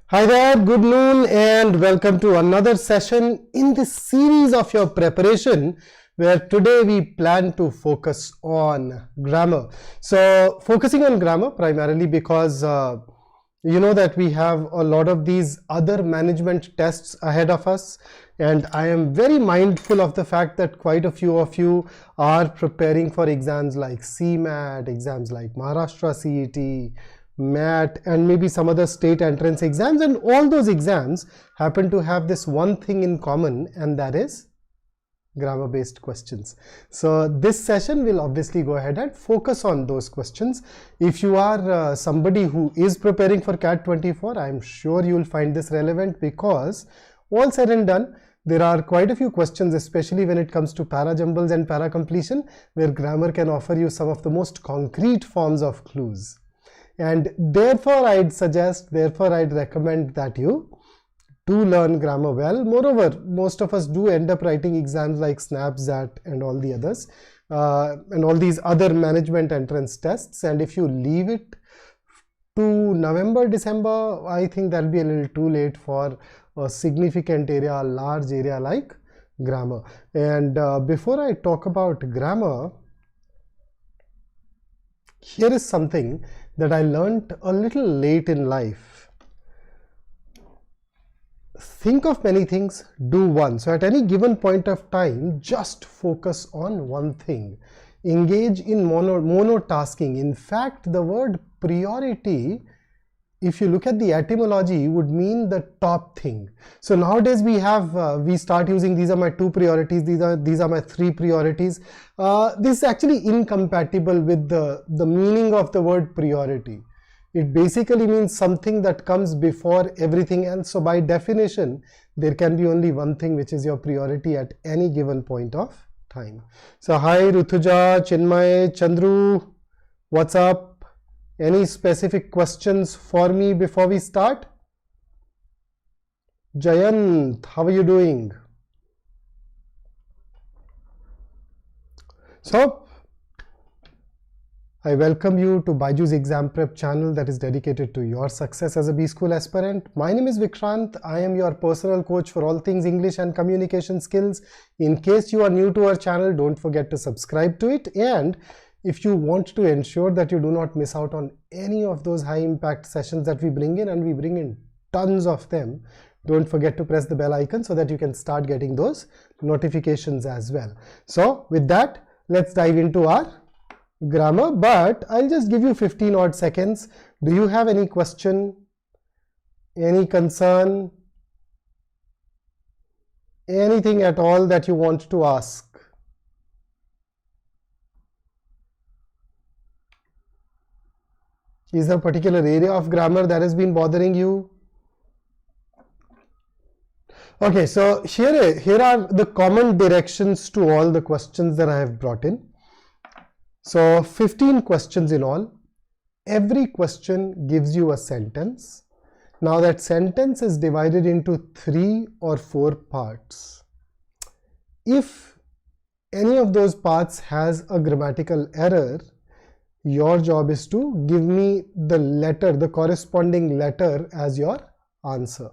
Hi there, good noon and welcome to another session in this series of your preparation where today we plan to focus on grammar. So focusing on grammar primarily because you know that we have a lot of these other management tests ahead of us, and I am very mindful of the fact that quite a few of you are preparing for exams like CMAT, exams like Maharashtra CET, MAT, and maybe some other state entrance exams, and all those exams happen to have this one thing in common, and that is grammar based questions. So this session will obviously go ahead and focus on those questions. If you are somebody who is preparing for CAT 24, I am sure you will find this relevant, because all said and done, there are quite a few questions, especially when it comes to para jumbles and para completion, where grammar can offer you some of the most concrete forms of clues. And therefore I'd recommend that you do learn grammar well. Moreover, most of us do end up writing exams like SNAP, XAT and all the others, and all these other management entrance tests. And if you leave it to November, December, I think that'll be a little too late for a significant area, a large area like grammar. And before I talk about grammar, here is something that I learned a little late in life. Think of many things, do one. So at any given point of time, just focus on one thing. Engage in monotasking. In fact, the word priority, if you look at the etymology, would mean the top thing. So nowadays we start using these are my 2 priorities, these are my 3 priorities. This is actually incompatible with the meaning of the word priority. It basically means something that comes before everything else. So by definition, there can be only one thing which is your priority at any given point of time. So hi Rutuja, Chinmay, Chandru, what's up? Any specific questions for me before we start? Jayant, how are you doing? So I welcome you to BYJU'S exam prep channel that is dedicated to your success as a B School aspirant. My name is Vikrant. I am your personal coach for all things English and communication skills. In case you are new to our channel, don't forget to subscribe to it. And if you want to ensure that you do not miss out on any of those high impact sessions that we bring in, and we bring in tons of them, don't forget to press the bell icon so that you can start getting those notifications as well. So with that, let's dive into our grammar, but I'll just give you 15 odd seconds. Do you have any question, any concern, anything at all that you want to ask? Is there a particular area of grammar that has been bothering you? Okay, so here are the common directions to all the questions that I have brought in. So 15 questions in all. Every question gives you a sentence. Now that sentence is divided into 3 or 4 parts. If any of those parts has a grammatical error, your job is to give me the letter, the corresponding letter as your answer.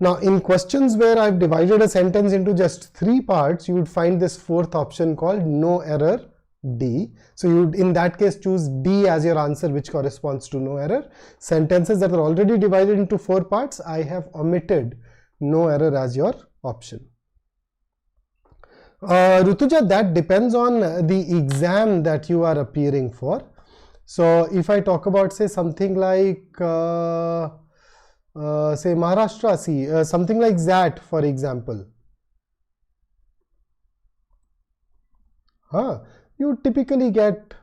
Now in questions where I've divided a sentence into just 3 parts, you would find this 4th option called no error, D. So you would in that case choose D as your answer, which corresponds to no error. Sentences that are already divided into 4 parts, I have omitted no error as your option. Rutuja, that depends on the exam that you are appearing for. So if I talk about say something like say Maharashtra something like XAT for example, you typically get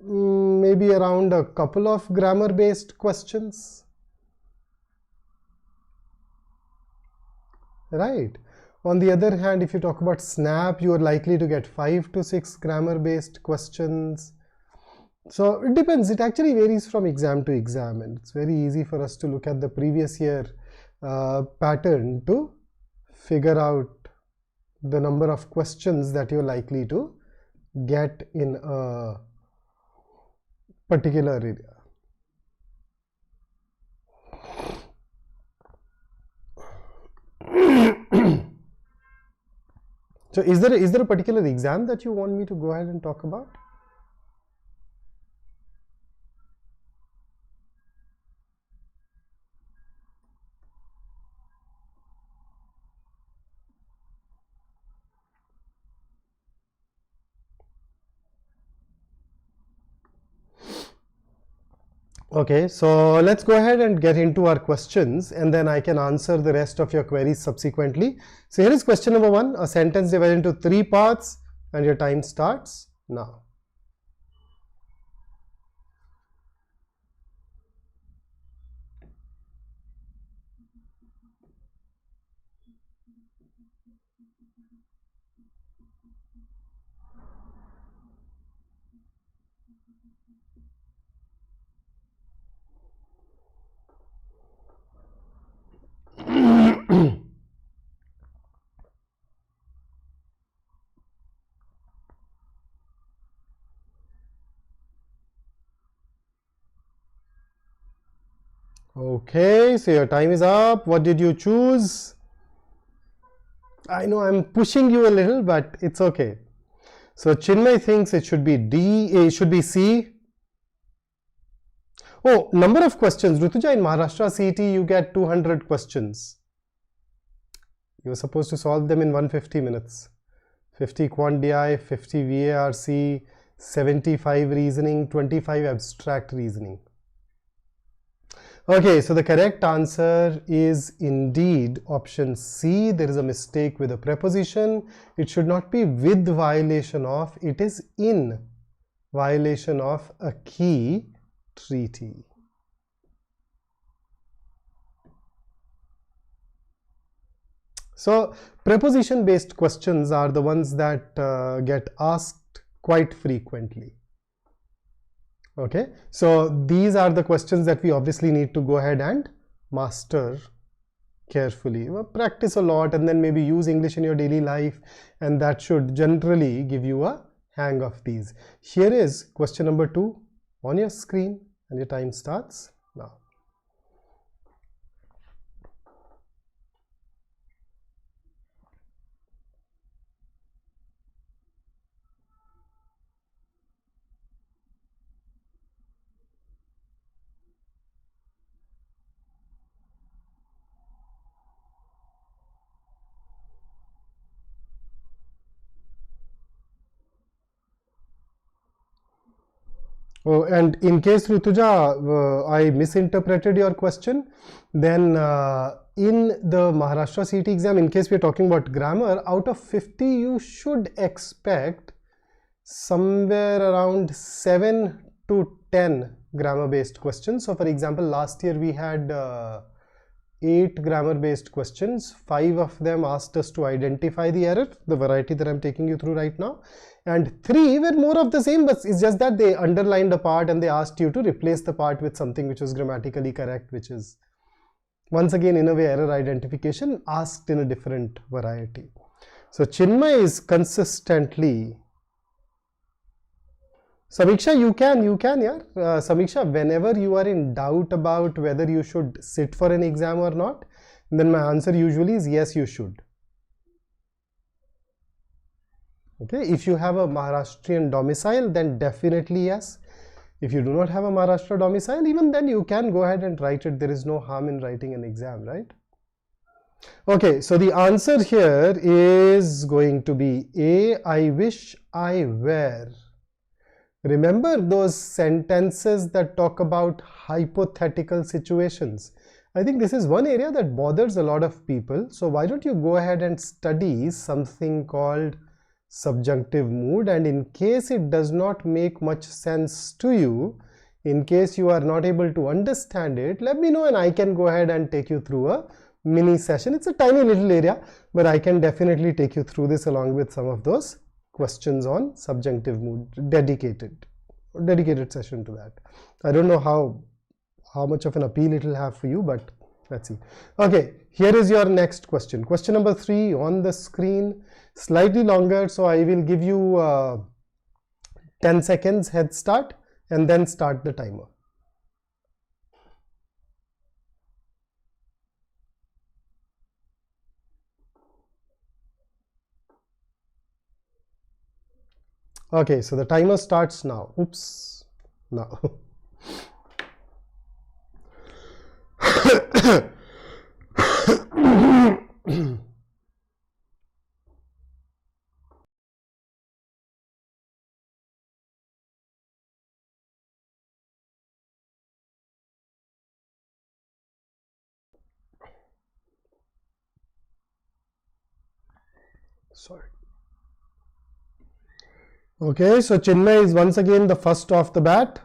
maybe around a couple of grammar based questions, right? On the other hand, if you talk about SNAP, you are likely to get 5 to 6 grammar based questions. So it depends, it actually varies from exam to exam, and it's very easy for us to look at the previous year pattern to figure out the number of questions that you're likely to get in a particular area. So is there a particular exam that you want me to go ahead and talk about? Okay, so let's go ahead and get into our questions, and then I can answer the rest of your queries subsequently. So here is question number 1, a sentence divided into 3 parts, and your time starts now. Okay, so your time is up. What did you choose? I know I'm pushing you a little, but it's okay. So Chinmay thinks it should be D, it should be C. Oh, number of questions. Rutuja, in Maharashtra CET, you get 200 questions. You're supposed to solve them in 150 minutes. 50 quant DI, 50 VARC, 75 reasoning, 25 abstract reasoning. Okay, so the correct answer is indeed option C. There is a mistake with a preposition. It should not be with violation of, it is in violation of a key treaty. So preposition based questions are the ones that get asked quite frequently. Okay, so these are the questions that we obviously need to go ahead and master carefully. Practice a lot and then maybe use English in your daily life, and that should generally give you a hang of these. Here is question number 2 on your screen, and your time starts now. Oh, and in case Rutuja, I misinterpreted your question, then in the Maharashtra CET exam, in case we are talking about grammar, out of 50 you should expect somewhere around 7 to 10 grammar based questions. So for example, last year we had 8 grammar based questions. 5 of them asked us to identify the error, the variety that I'm taking you through right now, and 3 were more of the same, but it's just that they underlined a part and they asked you to replace the part with something which was grammatically correct, which is once again in a way error identification asked in a different variety. So Chinmay is consistently. Samiksha, you can, yeah. Samiksha, whenever you are in doubt about whether you should sit for an exam or not, then my answer usually is yes, you should. Okay, if you have a Maharashtrian domicile, then definitely yes. If you do not have a Maharashtra domicile, even then you can go ahead and write it. There is no harm in writing an exam, right? Okay, so the answer here is going to be A, I wish I were. Remember those sentences that talk about hypothetical situations? I think this is one area that bothers a lot of people. So why don't you go ahead and study something called subjunctive mood, and in case it does not make much sense to you, in case you are not able to understand it, let me know and I can go ahead and take you through a mini session. It's a tiny little area, but I can definitely take you through this along with some of those questions on subjunctive mood, dedicated session to that. I don't know how much of an appeal it will have for you, but let's see. Okay, here is your next question. Question number 3 on the screen, slightly longer, so I will give you 10 seconds head start and then start the timer. Okay, so the timer starts now. Oops. Now. Sorry. Okay, so Chinmay is once again the first off the bat.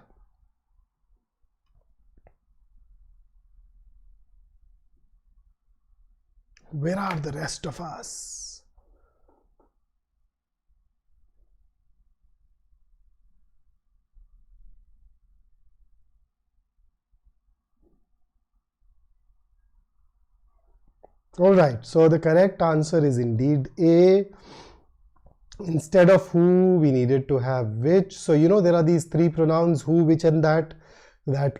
Where are the rest of us? Alright, so the correct answer is indeed A. Instead of who, we needed to have which. So you know there are these three pronouns, who, which and that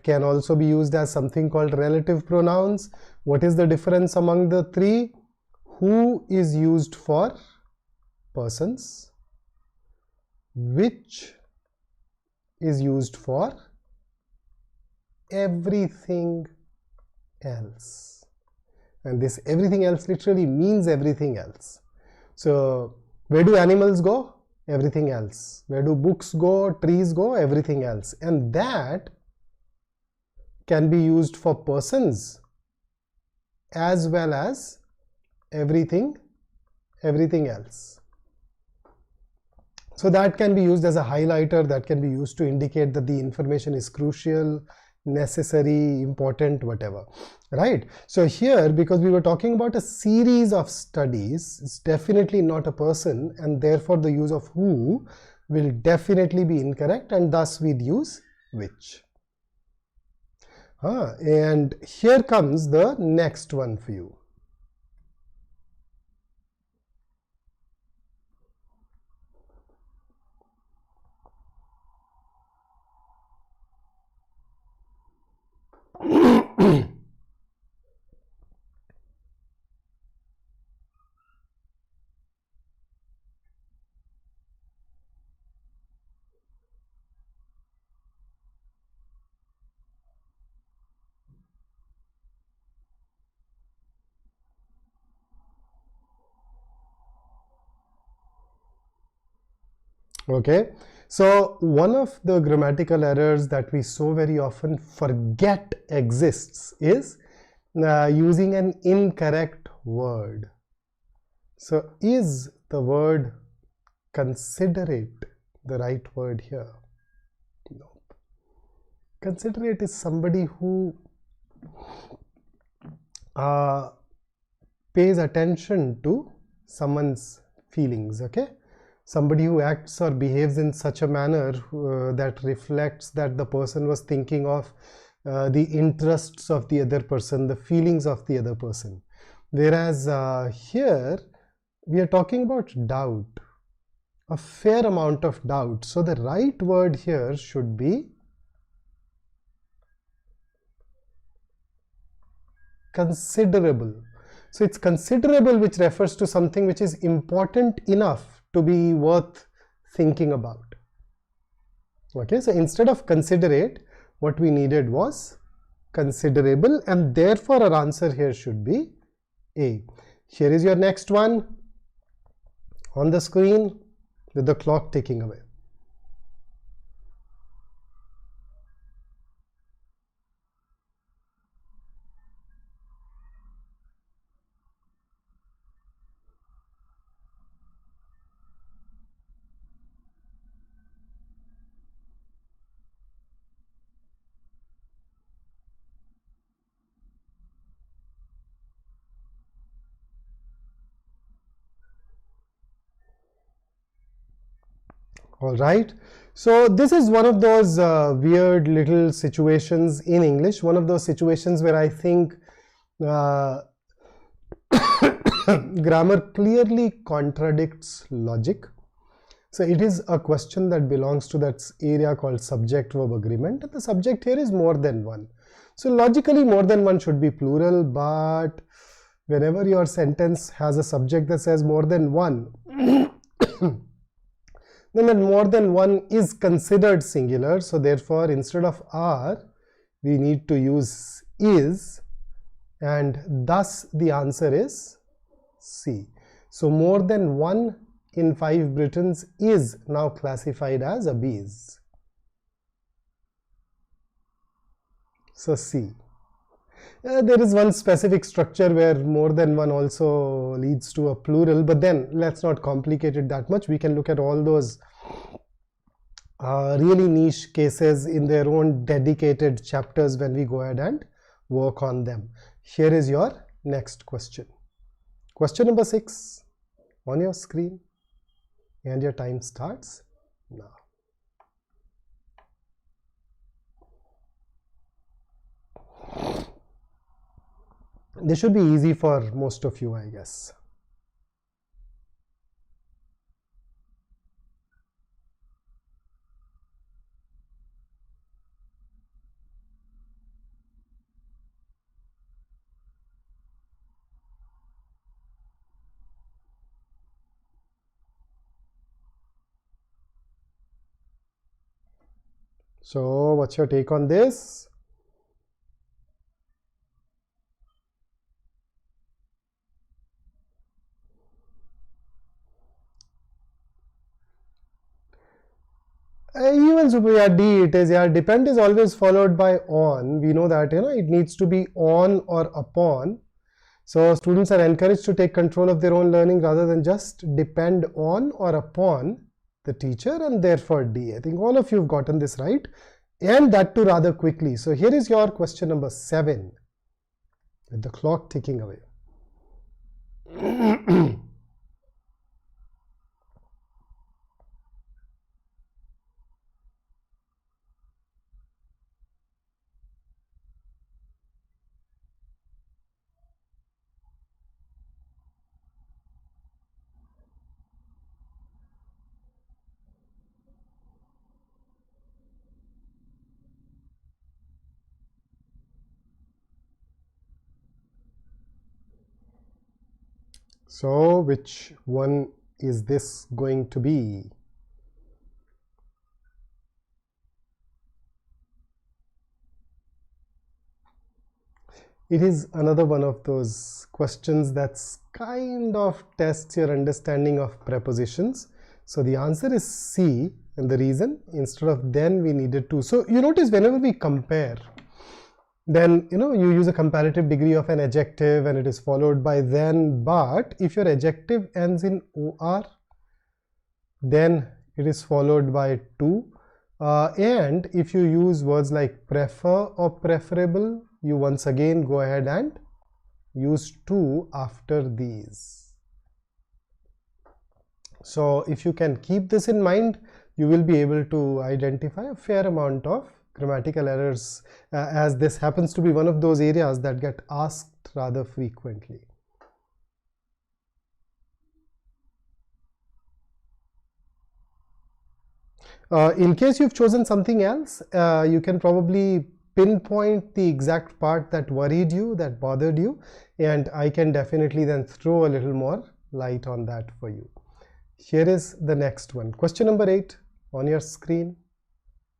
can also be used as something called relative pronouns. What is the difference among the three? Who is used for persons, which is used for everything else, and this everything else literally means everything else. So where do animals go? Everything else. Where do books go? Trees go? Everything else. And that can be used for persons as well as everything else. So that can be used as a highlighter, that can be used to indicate that the information is crucial, necessary, important, whatever, right? So here, because we were talking about a series of studies, it's definitely not a person, and therefore the use of who will definitely be incorrect, and thus we'd use which. And here comes the next one for you. Okay, so one of the grammatical errors that we so very often forget exists is using an incorrect word. So is the word considerate the right word here? Nope. Considerate is somebody who pays attention to someone's feelings, okay? Somebody who acts or behaves in such a manner that reflects that the person was thinking of the interests of the other person, the feelings of the other person. Whereas here we are talking about doubt, a fair amount of doubt. So the right word here should be considerable. So it's considerable, which refers to something which is important enough to be worth thinking about. Okay, so instead of considerate, what we needed was considerable, and therefore our answer here should be A. Here is your next one on the screen with the clock ticking away. All right, so this is one of those weird little situations in English, one of those situations where I think grammar clearly contradicts logic. So it is a question that belongs to that area called subject-verb agreement. The subject here is more than one. So logically more than one should be plural, but whenever your sentence has a subject that says more than one, then more than one is considered singular. So therefore, instead of are, we need to use is, and thus the answer is C. So more than 1 in 5 Britons is now classified as obese. So C. There is one specific structure where more than one also leads to a plural, but then let's not complicate it that much. We can look at all those really niche cases in their own dedicated chapters when we go ahead and work on them. Here is your next question. Question number 6 on your screen, and your time starts now. This should be easy for most of you, I guess. So, what's your take on this? Even super D it is, yeah, depend is always followed by on. We know that, it needs to be on or upon. So students are encouraged to take control of their own learning rather than just depend on or upon the teacher, and therefore D. I think all of you have gotten this right, and that too rather quickly. So here is your question number 7 with the clock ticking away. So which one is this going to be? It is another one of those questions that's kind of tests your understanding of prepositions. So the answer is C, and the reason, instead of then we needed to. So you notice whenever we compare, then you use a comparative degree of an adjective and it is followed by then, but if your adjective ends in OR, then it is followed by to, and if you use words like prefer or preferable, you once again go ahead and use to after these. So if you can keep this in mind, you will be able to identify a fair amount of grammatical errors, as this happens to be one of those areas that get asked rather frequently. In case you've chosen something else, you can probably pinpoint the exact part that worried you, that bothered you, and I can definitely then throw a little more light on that for you. Here is the next one. Question number 8 on your screen.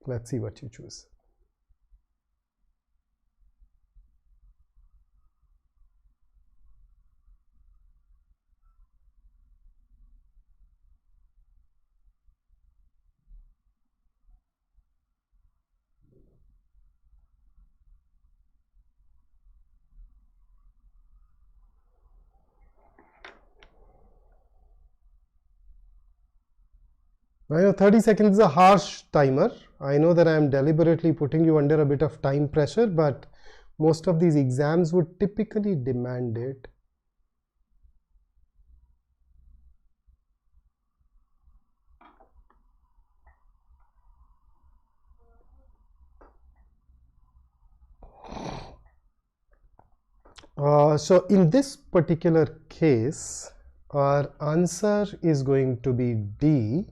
Let's see what you choose. I know 30 seconds is a harsh timer. I know that I am deliberately putting you under a bit of time pressure, but most of these exams would typically demand it. So in this particular case, our answer is going to be D.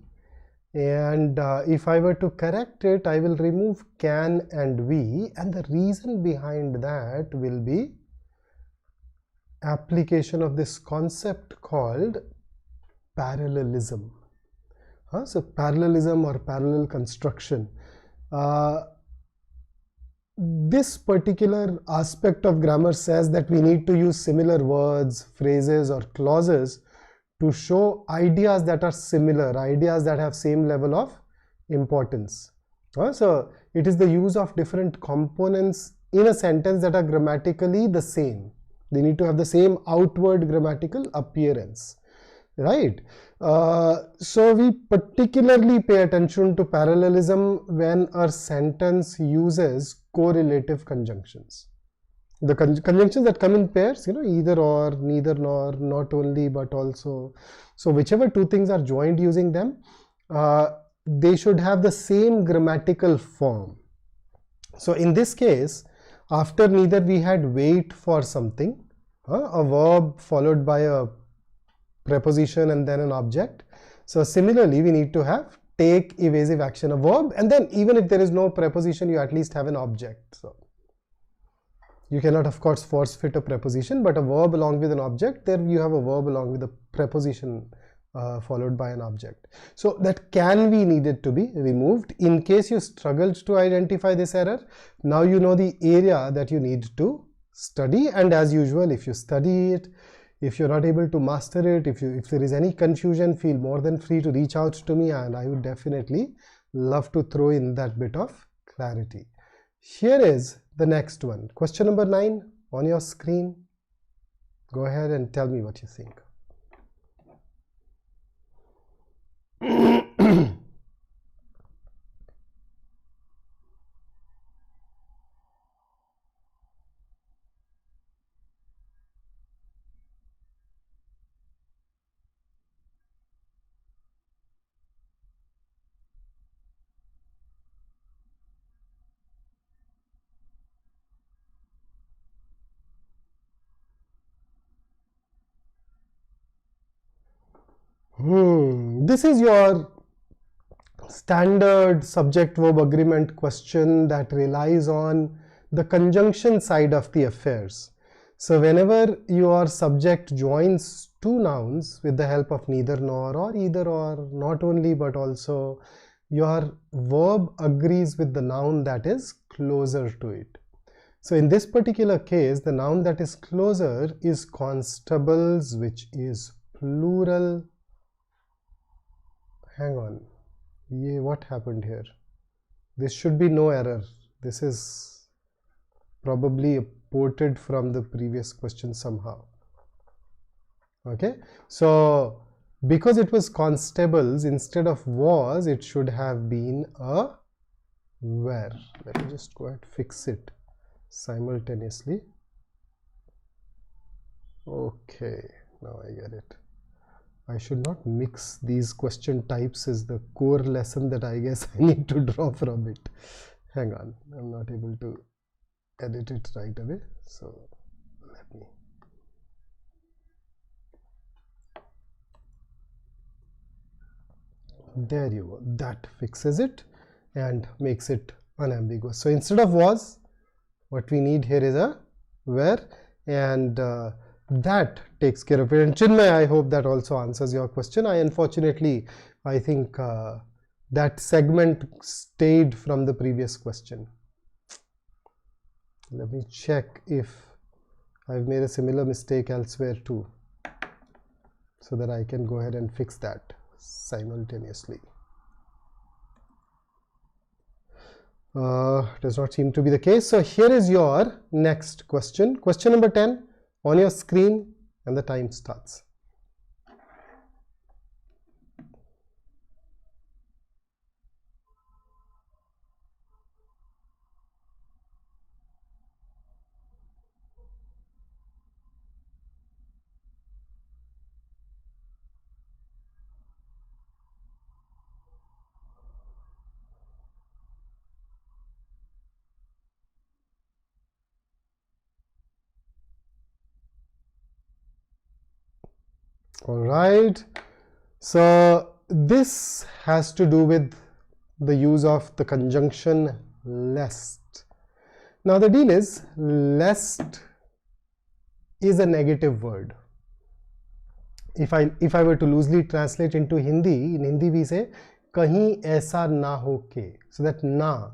And if I were to correct it, I will remove can and we, and the reason behind that will be application of this concept called parallelism. So parallelism or parallel construction. This particular aspect of grammar says that we need to use similar words, phrases or clauses to show ideas that are similar, ideas that have same level of importance. So it is the use of different components in a sentence that are grammatically the same. They need to have the same outward grammatical appearance, right? So we particularly pay attention to parallelism when a sentence uses correlative conjunctions. The conjunctions that come in pairs, either or, neither nor, not only but also. So whichever two things are joined using them, they should have the same grammatical form. So in this case, after neither we had wait for something, a verb followed by a preposition and then an object. So similarly, we need to have take, evasive action, a verb, and then even if there is no preposition, you at least have an object. So you cannot, of course, force fit a preposition, but a verb along with an object, there you have a verb along with a preposition followed by an object. So that can be needed to be removed. In case you struggled to identify this error, now you know the area that you need to study, and as usual, if you study it, if you're not able to master it, if there is any confusion, feel more than free to reach out to me, and I would definitely love to throw in that bit of clarity. Here is the next one. Question number 9 on your screen. Go ahead and tell me what you think. This is your standard subject-verb agreement question that relies on the conjunction side of the affairs. So whenever your subject joins two nouns with the help of neither nor or either or, not only but also, your verb agrees with the noun that is closer to it. So in this particular case, the noun that is closer is constables, which is plural. Hang on. Yeah, what happened here? This should be no error. This is probably ported from the previous question somehow. Okay, so because it was constables instead of was, it should have been a were. Let me just go ahead and fix it simultaneously. Okay, now I get it. I should not mix these question types is the core lesson that I guess I need to draw from it. Hang on, I'm not able to edit it right away, so let me. There you go. That fixes it and makes it unambiguous. So instead of was, what we need here is a were, and that takes care of it. And Chinmay, I hope that also answers your question. Unfortunately, I think that segment stayed from the previous question. Let me check if I've made a similar mistake elsewhere too, so that I can go ahead and fix that simultaneously. Does not seem to be the case. So here is your next question. Question number 10 on your screen, and the time starts. All right, so this has to do with the use of the conjunction lest. Now the deal is, lest is a negative word. if I were to loosely translate into Hindi, in Hindi we say kahin aisa na ho ke. So that na,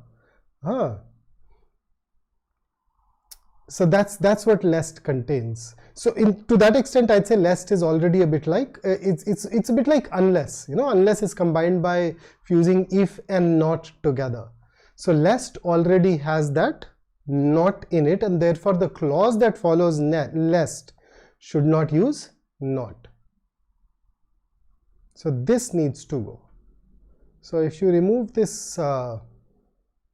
so that's what lest contains. So to that extent, I'd say lest is already a bit like it's a bit like unless. Unless is combined by fusing if and not together. So lest already has that not in it, and therefore the clause that follows lest should not use not. So this needs to go. So if you remove this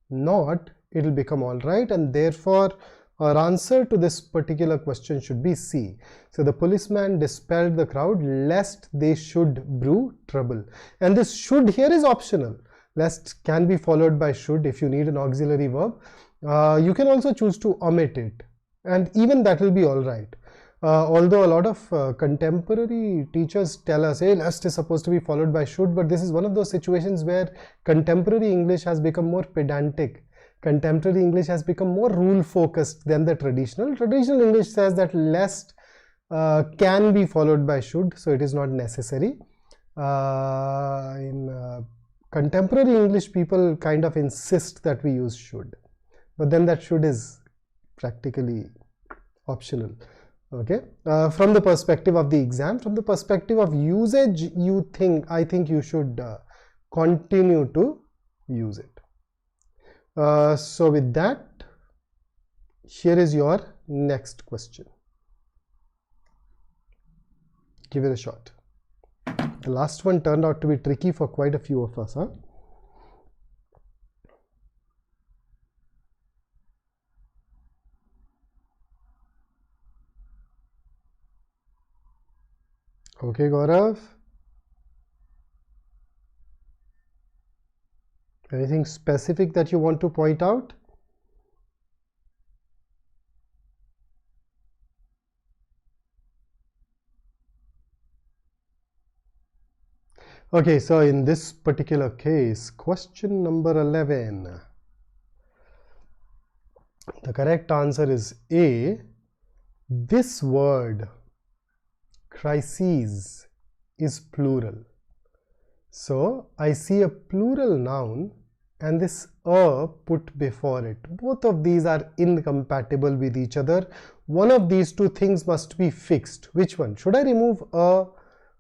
not, it will become all right, and therefore our answer to this particular question should be C. So the policeman dispelled the crowd lest they should brew trouble. And this should here is optional. Lest can be followed by should if you need an auxiliary verb. You can also choose to omit it, and even that will be all right. Although a lot of contemporary teachers tell us, hey, lest is supposed to be followed by should, but this is one of those situations where contemporary English has become more pedantic. Contemporary English has become more rule focused than the traditional. Traditional English says that lest can be followed by should, so it is not necessary. In contemporary English, people kind of insist that we use should, but then that should is practically optional. Okay, from the perspective of the exam, from the perspective of usage, I think you should continue to use it. So with that, here is your next question. Give it a shot. The last one turned out to be tricky for quite a few of us, huh? Okay, Gaurav. Anything specific that you want to point out? Okay, so in this particular case, question number 11. The correct answer is A. This word crises is plural. So I see a plural noun and this a put before it. Both of these are incompatible with each other. One of these two things must be fixed. Which one? Should I remove a,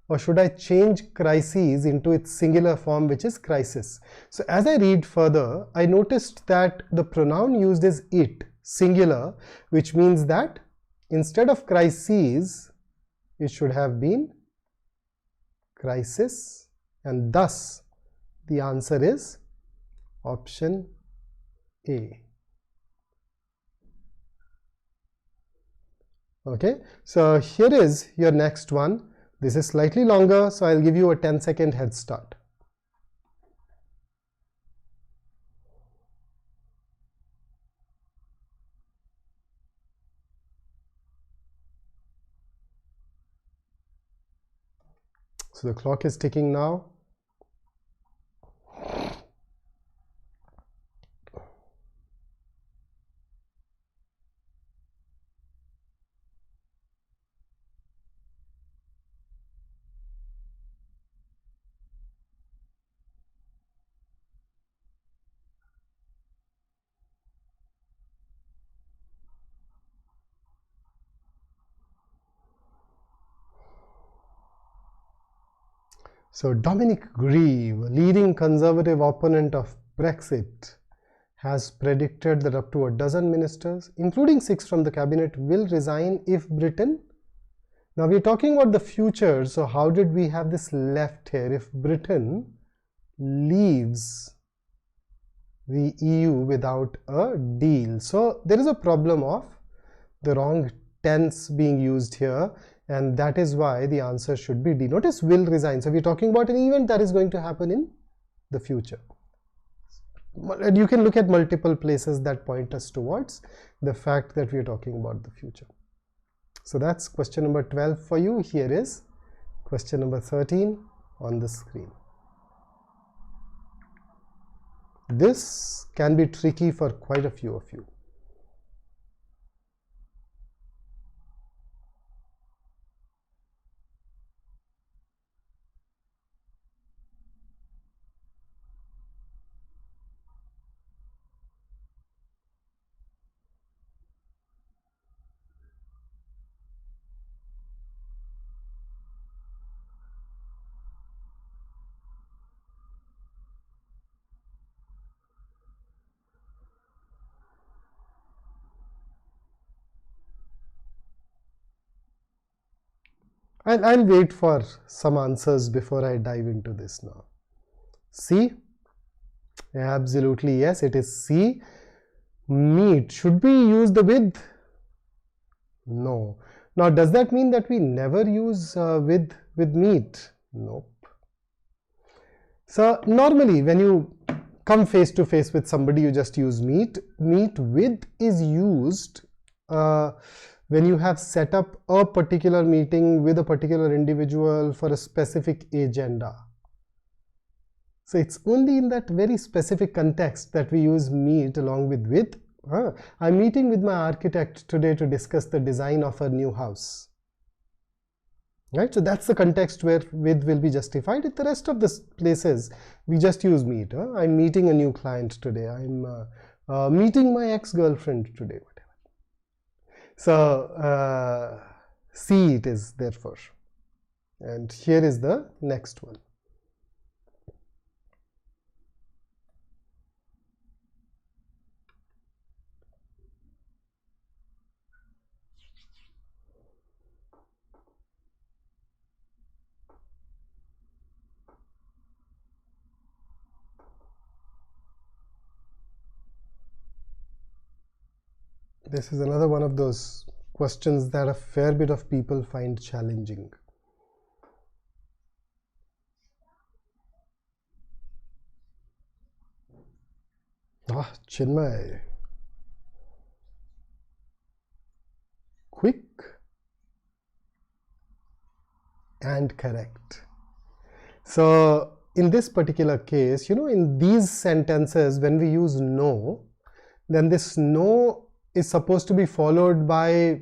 or should I change crises into its singular form, which is crisis? So as I read further, I noticed that the pronoun used is it, singular, which means that instead of crises, it should have been crisis, and thus the answer is option A. Okay, so here is your next one. This is slightly longer, so I'll give you a 10-second head start. So the clock is ticking now. So Dominic Grieve, leading conservative opponent of Brexit, has predicted that up to a dozen ministers, including 6 from the cabinet, will resign if Britain. Now we're talking about the future, so how did we have this left here? If Britain leaves the EU without a deal. So there is a problem of the wrong tense being used here, and that is why the answer should be D. Notice will resign. So we're talking about an event that is going to happen in the future. And you can look at multiple places that point us towards the fact that we're talking about the future. So that's question number 12 for you. Here is question number 13 on the screen. This can be tricky for quite a few of you. I'll wait for some answers before I dive into this now. C? Absolutely yes, it is C. Meat. Should we use the with? No. Now does that mean that we never use with meat? Nope. So normally when you come face to face with somebody, you just use meet. Meet with is used when you have set up a particular meeting with a particular individual for a specific agenda. So it's only in that very specific context that we use meet along with. I'm meeting with my architect today to discuss the design of a new house. Right, so that's the context where with will be justified. In the rest of the places, we just use meet. I'm meeting a new client today. I'm meeting my ex-girlfriend today. Whatever. So C it is therefore. And here is the next one. This is another one of those questions that a fair bit of people find challenging. Chinmay. Quick and correct. So in this particular case, in these sentences, when we use no, then this no is supposed to be followed by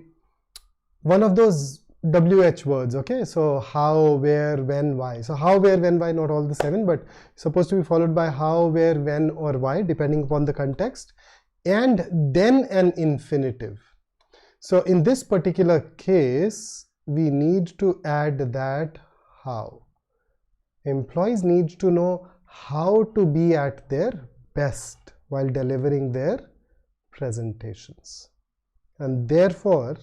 one of those WH words, okay? So how, where, when, why. So how, where, when, why, not all the 7, but supposed to be followed by how, where, when, or why, depending upon the context, and then an infinitive. So in this particular case, we need to add that how. Employees need to know how to be at their best while delivering their presentations, and therefore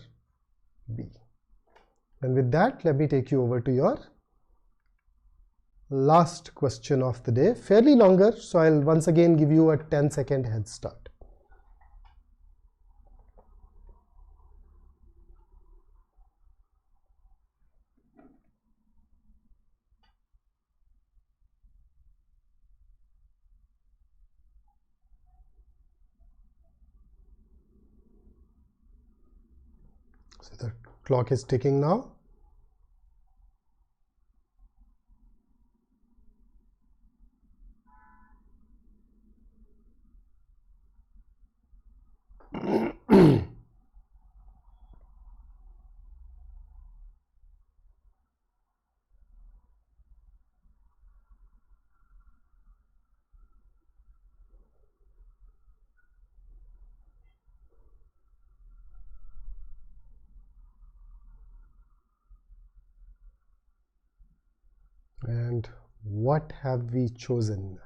B. And with that, let me take you over to your last question of the day. Fairly longer, so I'll once again give you a 10-second head start. So the clock is ticking now. And what have we chosen?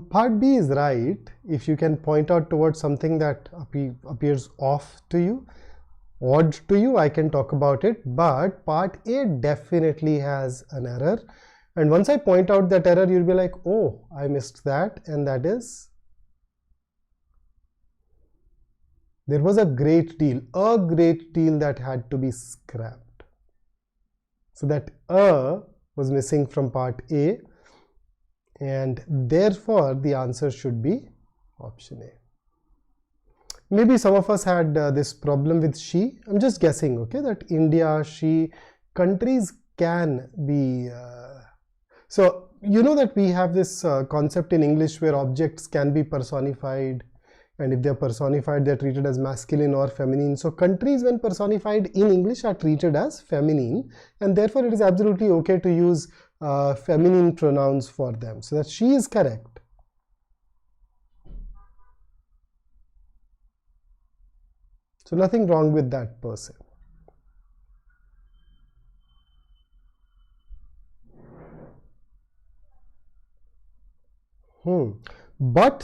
Part B is right. If you can point out towards something that appears off to you, odd to you, I can talk about it. But part A definitely has an error. And once I point out that error, you'll be like, oh, I missed that. And that is, there was a great deal that had to be scrapped. So that was missing from part A. And therefore, the answer should be option A. Maybe some of us had this problem with she. I'm just guessing, okay, that India, she, countries can be. So, you know that we have this concept in English where objects can be personified. And if they're personified, they're treated as masculine or feminine. So countries, when personified in English, are treated as feminine. And therefore, it is absolutely okay to use feminine pronouns for them. So that she is correct. So nothing wrong with that per se. but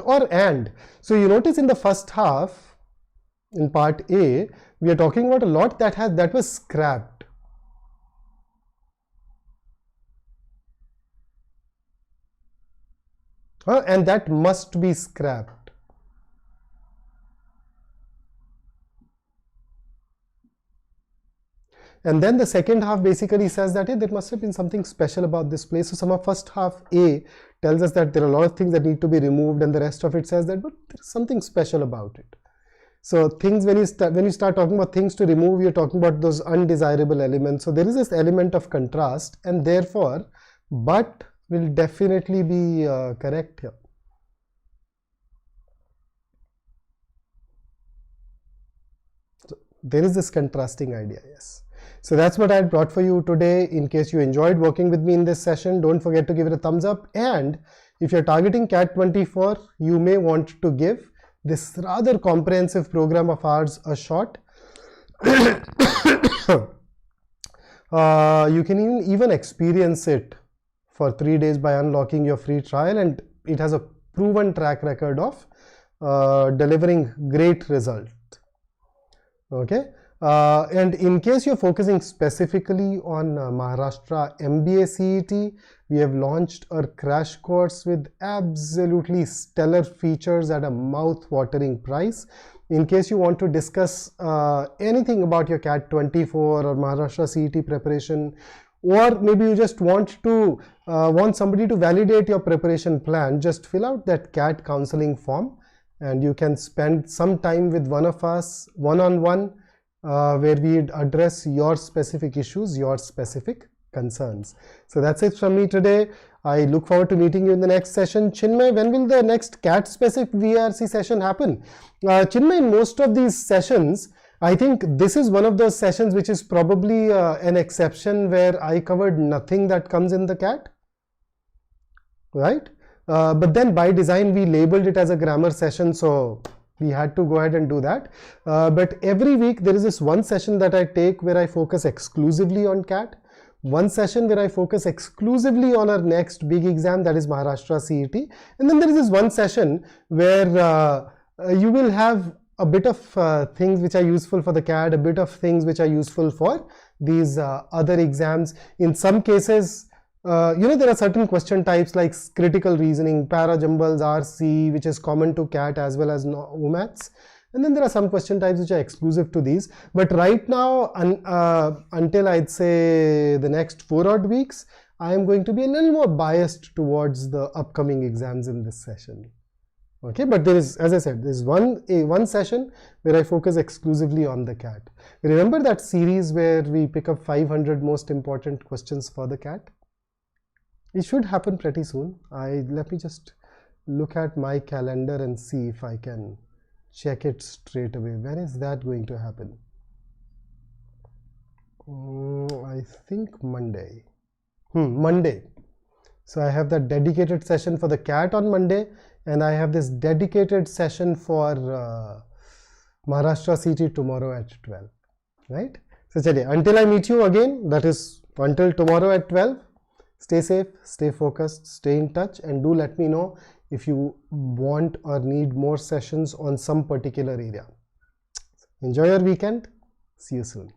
or and. So you notice in the first half, in part A, we are talking about a lot that was scrapped. And that must be scrapped. And then the second half basically says that, hey, there must have been something special about this place. So some of first half A tells us that there are a lot of things that need to be removed, and the rest of it says that, but there's something special about it. So things, when you start talking about things to remove, you're talking about those undesirable elements. So there is this element of contrast, and therefore, but will definitely be correct here. So there is this contrasting idea, yes. So that's what I brought for you today. In case you enjoyed working with me in this session, don't forget to give it a thumbs up. And if you're targeting CAT 24, you may want to give this rather comprehensive program of ours a shot. You can even experience it for 3 days by unlocking your free trial, and it has a proven track record of delivering great results. Okay. And in case you're focusing specifically on Maharashtra MBA CET, we have launched a crash course with absolutely stellar features at a mouth-watering price. In case you want to discuss anything about your CAT 24 or Maharashtra CET preparation, or maybe you just want somebody to validate your preparation plan, just fill out that CAT counseling form, and you can spend some time with one of us one-on-one, where we address your specific issues, your specific concerns. So that's it from me today. I look forward to meeting you in the next session. Chinmay, when will the next CAT specific VRC session happen? Chinmay, in most of these sessions, I think this is one of those sessions which is probably an exception, where I covered nothing that comes in the CAT, right? But then by design we labeled it as a grammar session, so we had to go ahead and do that. But every week there is this one session that I take where I focus exclusively on CAT, one session where I focus exclusively on our next big exam, that is Maharashtra CET, and then there is this one session where you will have a bit of things which are useful for the CAT, a bit of things which are useful for these other exams. In some cases, there are certain question types like critical reasoning, para-jumbles, RC, which is common to CAT as well as NMATs. And then there are some question types which are exclusive to these. But right now, until I'd say the next 4 odd weeks, I am going to be a little more biased towards the upcoming exams in this session. Okay, but there is, as I said, there is one session where I focus exclusively on the CAT. Remember that series where we pick up 500 most important questions for the CAT? It should happen pretty soon. Let me just look at my calendar and see if I can check it straight away. When is that going to happen? I think Monday. Monday. So I have that dedicated session for the CAT on Monday, and I have this dedicated session for Maharashtra CET tomorrow at 12. Right? So chaliye, until I meet you again, that is until tomorrow at 12. Stay safe, stay focused, stay in touch, and do let me know if you want or need more sessions on some particular area. Enjoy your weekend. See you soon.